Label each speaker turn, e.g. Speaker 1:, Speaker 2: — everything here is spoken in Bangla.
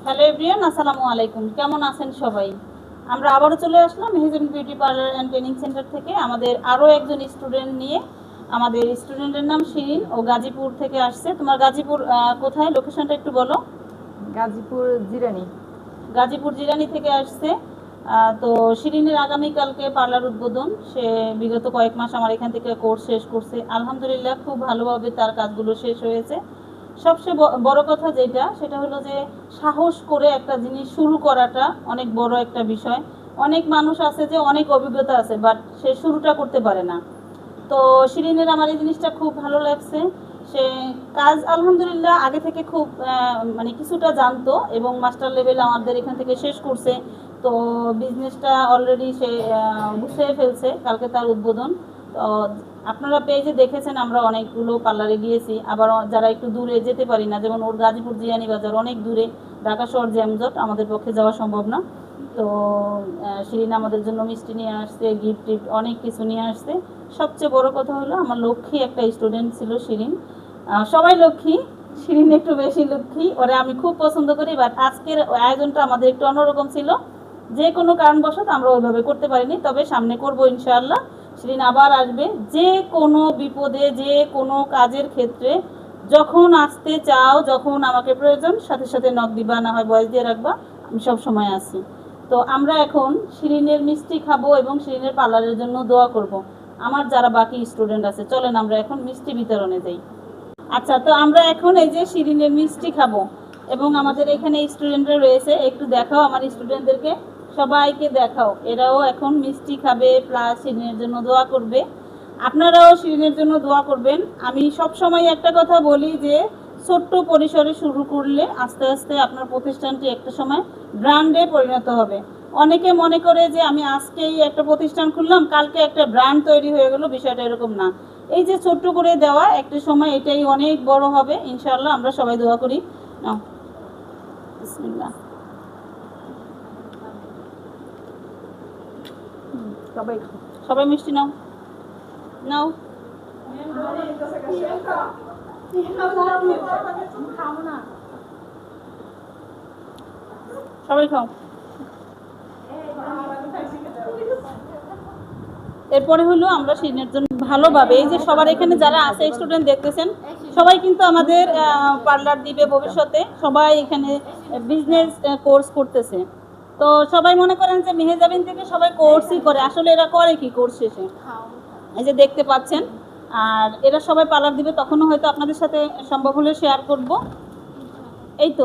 Speaker 1: হ্যালো এভরিওয়ান, আসসালামু আলাইকুম। কেমন আছেন সবাই? আমরা আবারও চলে আসলাম Mehejabin beauty parlour and training centre থেকে আমাদের আরও একজন স্টুডেন্ট নিয়ে। আমাদের স্টুডেন্টের নাম শিরিন, ও গাজীপুর থেকে আসছে। তোমার গাজীপুর কোথায়, লোকেশনটা একটু বলো।
Speaker 2: গাজীপুর জিরানি।
Speaker 1: গাজীপুর জিরানি থেকে আসছে। তো শিরিনের আগামীকালকে পার্লার উদ্বোধন। সে বিগত কয়েক মাস আমার এখান থেকে কোর্স শেষ করছে, আলহামদুলিল্লাহ খুব ভালোভাবে তার কাজগুলো শেষ হয়েছে। সবচেয়ে বড় কথা সেটা হলো যে সাহস করে একটা জিনিস শুরু করাটা অনেক বড় একটা বিষয়। অনেক মানুষ আছে যে অনেক অভিজ্ঞতা আছে, বাট সে শুরুটা করতে পারে না। তো শিরিনের আমার এই জিনিসটা খুব ভালো লাগছে। সে কাজ আলহামদুলিল্লাহ আগে থেকে খুব মানে কিছুটা জানতো, এবং মাস্টার লেভেল আমাদের এখান থেকে শেষ করছে। তো বিজনেসটা অলরেডি সে গুছিয়ে ফেলছে, কালকে তার উদ্বোধন। তো আপনারা পেজে দেখেছেন আমরা অনেকগুলো পার্লারে গিয়েছি, আবার যারা একটু দূরে যেতে পারি না, যেমন ওর গাজীপুর জিয়ানি বাজার অনেক দূরে, ঢাকা শহর জ্যামজট, আমাদের পক্ষে যাওয়া সম্ভব না। তো শিরিন আমাদের জন্য মিষ্টি নিয়ে আসছে, গিফট টিফট অনেক কিছু নিয়ে আসছে। সবচেয়ে বড় কথা হলো আমার লক্ষ্মী একটা স্টুডেন্ট ছিল শিরিন। সবাই লক্ষ্মী, শিরিন একটু বেশি লক্ষ্মী, ওরা আমি খুব পছন্দ করি। বাট আজকের আয়োজনটা আমাদের একটু অন্যরকম ছিল, যে কোনো কারণবশত আমরা ওইভাবে করতে পারিনি, তবে সামনে করব ইনশাআল্লাহ। শিরিন আবার আসবে, যে কোনো বিপদে যে কোনো কাজের ক্ষেত্রে যখন আসতে চাও, যখন আমাকে প্রয়োজন সাথে সাথে নক দিবা, না হয় ভয়েস দিয়ে রাখবা, আমি সব সময় আসি। তো আমরা এখন শিরিনের মিষ্টি খাবো এবং শিরিনের পার্লারের জন্য দোয়া করব। আমার যারা বাকি স্টুডেন্ট আছে, চলেন আমরা এখন মিষ্টি বিতরণে যাই। আচ্ছা, তো আমরা এখন এই যে শিরিনের মিষ্টি খাবো, এবং আমাদের এখানে স্টুডেন্টরা রয়েছে, একটু দেখাও আমার স্টুডেন্টদেরকে, সবাইকে দেখাও। এরাও এখন মিষ্টি খাবে, প্লাস শিরিনের জন্য দোয়া করবে। আপনারাও শিরিনের জন্য দোয়া করবেন। আমি সব সময় একটা কথা বলি যে ছোট্ট পরিসরে শুরু করলে আস্তে আস্তে আপনার প্রতিষ্ঠানটি একটা সময় ব্র্যান্ডে পরিণত হবে। অনেকে মনে করে যে আমি আজকেই একটা প্রতিষ্ঠান খুললাম, কালকে একটা ব্র্যান্ড তৈরি হয়ে গেল, বিষয়টা এরকম না। এই যে ছোট্ট করে দেওয়া একটা সময় এটাই অনেক বড় হবে ইনশাআল্লাহ, আমরা সবাই দোয়া করি। বিসমিল্লাহ। সবাই মিষ্টি নাও নাও। সবাই খাও। এরপরে হলো আমরা শিরিনের জন্য ভালোভাবে, এই যে সবার এখানে যারা আছে স্টুডেন্ট দেখতেছেন, সবাই কিন্তু আমাদের পার্লার দিবে ভবিষ্যতে, সবাই এখানে বিজনেস কোর্স করতেছে। তো সবাই মনে করেন যে মেহেজাবিন থেকে সবাই কোর্সই করে, আসলে এরা করে কি কোর্স শেষে, এই যে দেখতে পাচ্ছেন। আর এরা সবাই পার্লার দিবে, তখনও হয়তো আপনাদের সাথে সম্ভব হলে শেয়ার করব। এই তো।